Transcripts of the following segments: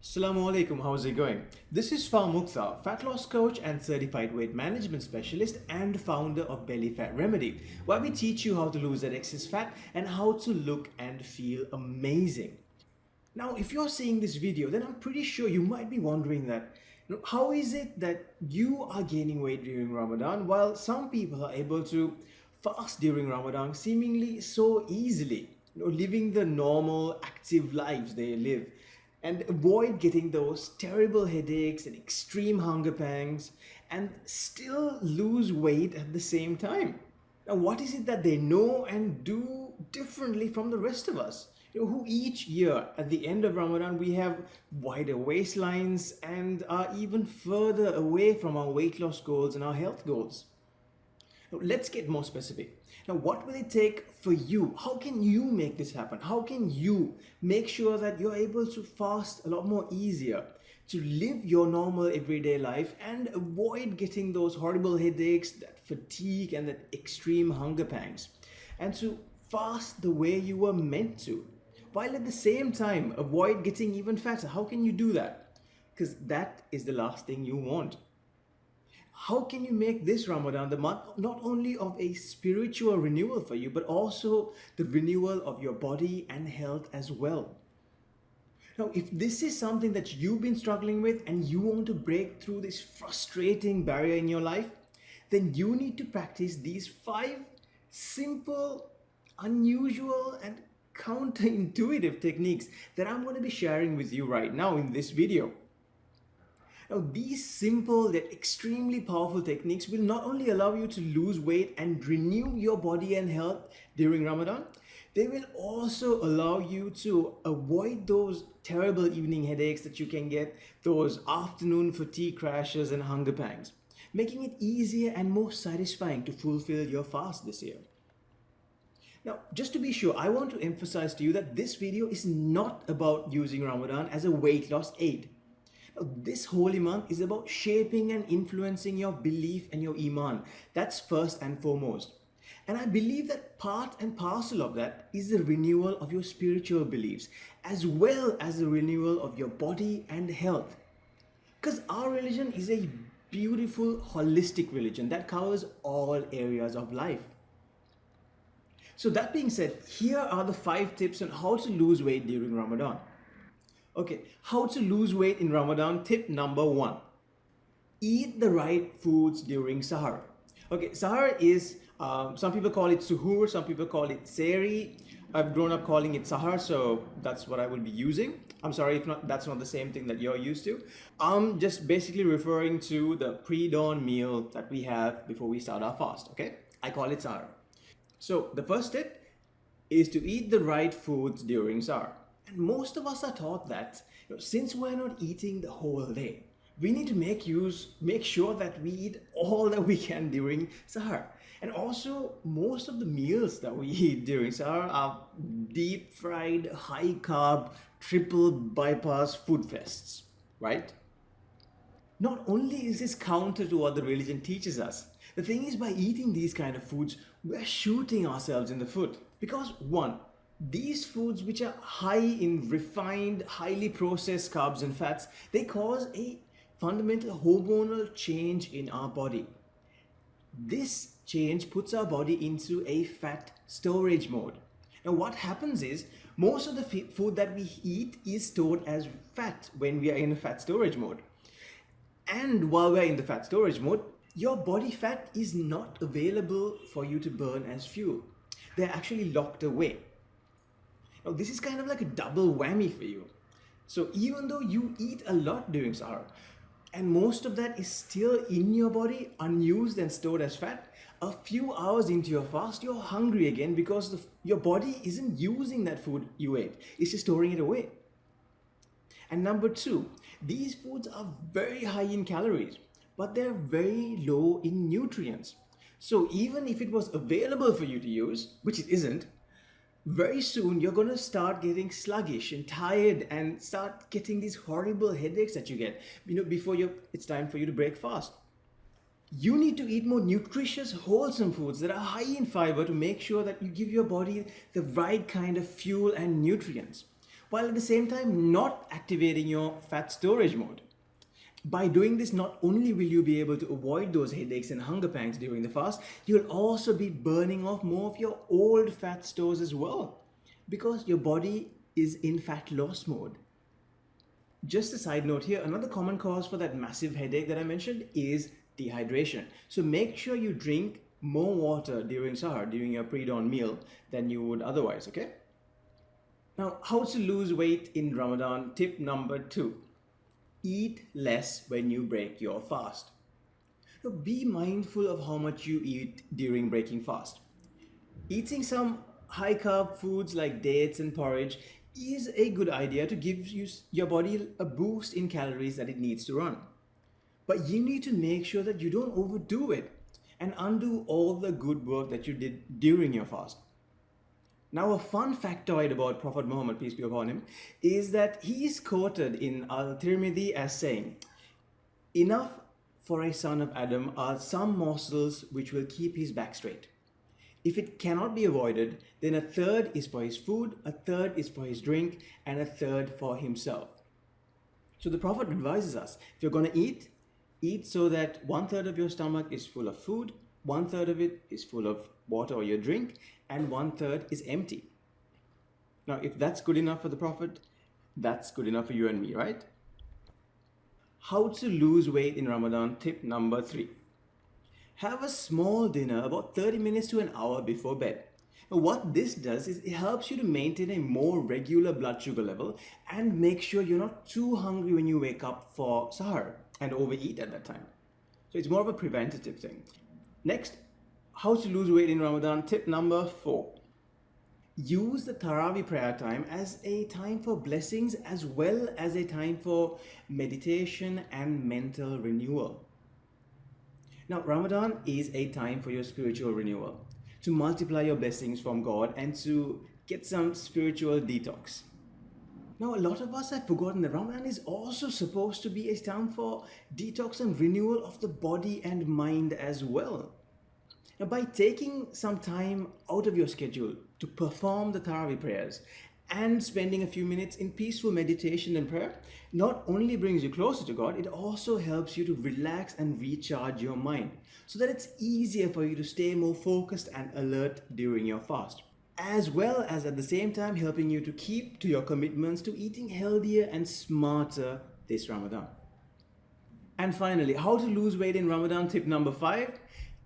Assalamu alaikum, how's it going? This is Mukhtar, fat loss coach and certified weight management specialist and founder of Belly Fat Remedy, where we teach you how to lose that excess fat and how to look and feel amazing. Now, if you're seeing this video, then I'm pretty sure you might be wondering that, how is it that you are gaining weight during Ramadan while some people are able to fast during Ramadan seemingly so easily, living the normal active lives they live and avoid getting those terrible headaches and extreme hunger pangs and still lose weight at the same time. Now, what is it that they know and do differently from the rest of us? Who each year at the end of Ramadan we have wider waistlines and are even further away from our weight loss goals and our health goals. Now, let's get more specific. Now, what will it take for you? How can you make this happen? How can you make sure that you're able to fast a lot more easier, to live your normal everyday life and avoid getting those horrible headaches, that fatigue and that extreme hunger pangs, and to fast the way you were meant to, while at the same time avoid getting even fatter? How can you do that? Because that is the last thing you want. How can you make this Ramadan the month not only of a spiritual renewal for you, but also the renewal of your body and health as well? Now, if this is something that you've been struggling with and you want to break through this frustrating barrier in your life, then you need to practice these 5 simple, unusual, and counterintuitive techniques that I'm going to be sharing with you right now in this video. Now, these simple yet extremely powerful techniques will not only allow you to lose weight and renew your body and health during Ramadan, they will also allow you to avoid those terrible evening headaches that you can get, those afternoon fatigue crashes and hunger pangs, making it easier and more satisfying to fulfill your fast this year. Now, just to be sure, I want to emphasize to you that this video is not about using Ramadan as a weight loss aid. Now, this holy month is about shaping and influencing your belief and your iman. That's first and foremost. And I believe that part and parcel of that is the renewal of your spiritual beliefs, as well as the renewal of your body and health. Because our religion is a beautiful, holistic religion that covers all areas of life. So that being said, here are the 5 tips on how to lose weight during Ramadan. Okay, how to lose weight in Ramadan. Tip number 1. Eat the right foods during Sahar. Okay, Sahar is, some people call it suhoor, some people call it sehri. I've grown up calling it Sahar, so that's what I will be using. I'm sorry if not, that's not the same thing that you're used to. I'm just basically referring to the pre-dawn meal that we have before we start our fast, okay? I call it Sahar. So the first tip is to eat the right foods during Sahar. And most of us are taught that since we're not eating the whole day, we need to make sure that we eat all that we can during Sahar. And also, most of the meals that we eat during Sahar are deep fried, high carb, triple bypass food fests, right? Not only is this counter to what the religion teaches us, the thing is, by eating these kind of foods, we're shooting ourselves in the foot. Because 1, these foods, which are high in refined, highly processed carbs and fats, they cause a fundamental hormonal change in our body. This change puts our body into a fat storage mode. Now, what happens is, most of the food that we eat is stored as fat when we are in a fat storage mode. And while we're in the fat storage mode, your body fat is not available for you to burn as fuel. They're actually locked away. Now, this is kind of like a double whammy for you. So even though you eat a lot during Sahar, and most of that is still in your body, unused and stored as fat, a few hours into your fast, you're hungry again because your body isn't using that food you ate. It's just storing it away. And number 2, these foods are very high in calories, but they're very low in nutrients. So even if it was available for you to use, which it isn't, very soon you're going to start getting sluggish and tired and start getting these horrible headaches that you get before it's time for you to break fast. You need to eat more nutritious, wholesome foods that are high in fiber to make sure that you give your body the right kind of fuel and nutrients. while at the same time not activating your fat storage mode. By doing this, not only will you be able to avoid those headaches and hunger pangs during the fast, you'll also be burning off more of your old fat stores as well, because your body is in fat loss mode. Just a side note here, another common cause for that massive headache that I mentioned is dehydration. So make sure you drink more water during sahar, during your pre-dawn meal, than you would otherwise, okay? Now, how to lose weight in Ramadan, tip number 2. Eat less when you break your fast. Now, be mindful of how much you eat during breaking fast. Eating some high carb foods like dates and porridge is a good idea to give your body a boost in calories that it needs to run. But you need to make sure that you don't overdo it and undo all the good work that you did during your fast. Now, a fun factoid about Prophet Muhammad, peace be upon him, is that he is quoted in Al-Tirmidhi as saying, "Enough for a son of Adam are some morsels which will keep his back straight. If it cannot be avoided, then a third is for his food, a third is for his drink, and a third for himself." So the Prophet advises us, if you're going to eat so that 1/3 of your stomach is full of food, 1/3 of it is full of water or your drink, and 1/3 is empty. Now, if that's good enough for the Prophet, that's good enough for you and me, right? How to lose weight in Ramadan, tip number 3. Have a small dinner about 30 minutes to an hour before bed. Now, what this does is it helps you to maintain a more regular blood sugar level and make sure you're not too hungry when you wake up for sahar and overeat at that time. So it's more of a preventative thing. Next, how to lose weight in Ramadan, tip number 4. Use the Taraweeh prayer time as a time for blessings as well as a time for meditation and mental renewal. Now, Ramadan is a time for your spiritual renewal, to multiply your blessings from God and to get some spiritual detox. Now, a lot of us have forgotten that Ramadan is also supposed to be a time for detox and renewal of the body and mind as well. Now, by taking some time out of your schedule to perform the Taraweeh prayers and spending a few minutes in peaceful meditation and prayer, not only brings you closer to God, it also helps you to relax and recharge your mind so that it's easier for you to stay more focused and alert during your fast, as well as at the same time helping you to keep to your commitments to eating healthier and smarter this Ramadan. And finally, how to lose weight in Ramadan, tip number 5.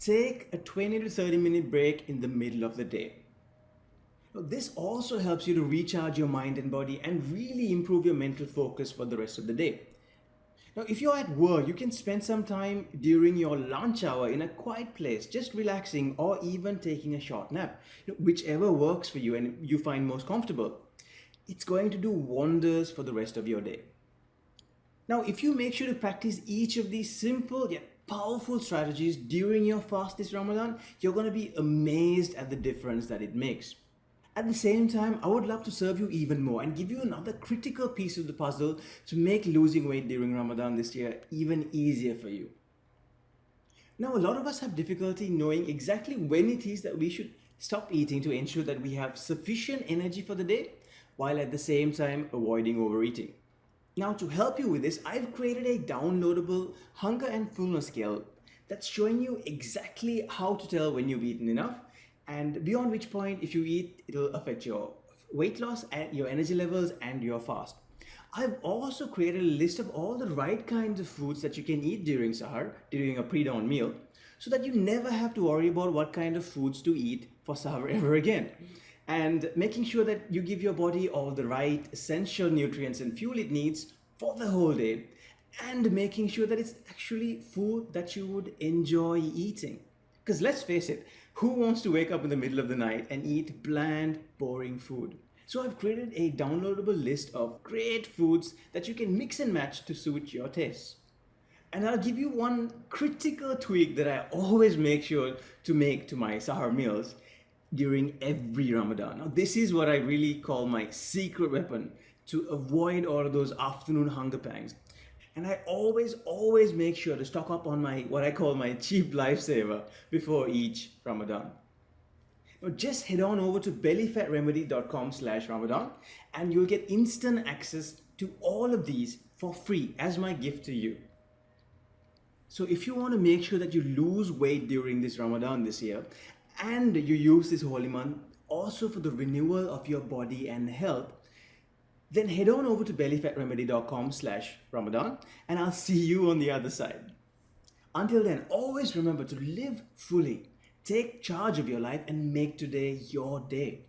Take a 20 to 30 minute break in the middle of the day. Now, this also helps you to recharge your mind and body and really improve your mental focus for the rest of the day. Now, if you're at work, you can spend some time during your lunch hour in a quiet place, just relaxing or even taking a short nap, whichever works for you and you find most comfortable. It's going to do wonders for the rest of your day. Now, if you make sure to practice each of these simple yet powerful strategies during your fast this Ramadan, you're going to be amazed at the difference that it makes. At the same time, I would love to serve you even more and give you another critical piece of the puzzle to make losing weight during Ramadan this year even easier for you. Now, a lot of us have difficulty knowing exactly when it is that we should stop eating to ensure that we have sufficient energy for the day, while at the same time avoiding overeating. Now, to help you with this, I've created a downloadable hunger and fullness scale that's showing you exactly how to tell when you've eaten enough, and beyond which point, if you eat, it'll affect your weight loss and your energy levels and your fast. I've also created a list of all the right kinds of foods that you can eat during sahar, during a pre-dawn meal, so that you never have to worry about what kind of foods to eat for sahar ever again. And making sure that you give your body all the right essential nutrients and fuel it needs for the whole day, and making sure that it's actually food that you would enjoy eating. Because let's face it, who wants to wake up in the middle of the night and eat bland, boring food? So I've created a downloadable list of great foods that you can mix and match to suit your tastes. And I'll give you one critical tweak that I always make sure to make to my sahar meals during every Ramadan. Now, this is what I really call my secret weapon to avoid all of those afternoon hunger pangs. And I always make sure to stock up on my, what I call my cheap lifesaver before each Ramadan. Just head on over to bellyfatremedy.com/Ramadan and you'll get instant access to all of these for free as my gift to you. So if you want to make sure that you lose weight during this Ramadan this year and you use this holy month also for the renewal of your body and health, then head on over to bellyfatremedy.com/Ramadan and I'll see you on the other side. Until then, always remember to live fully, take charge of your life and make today your day.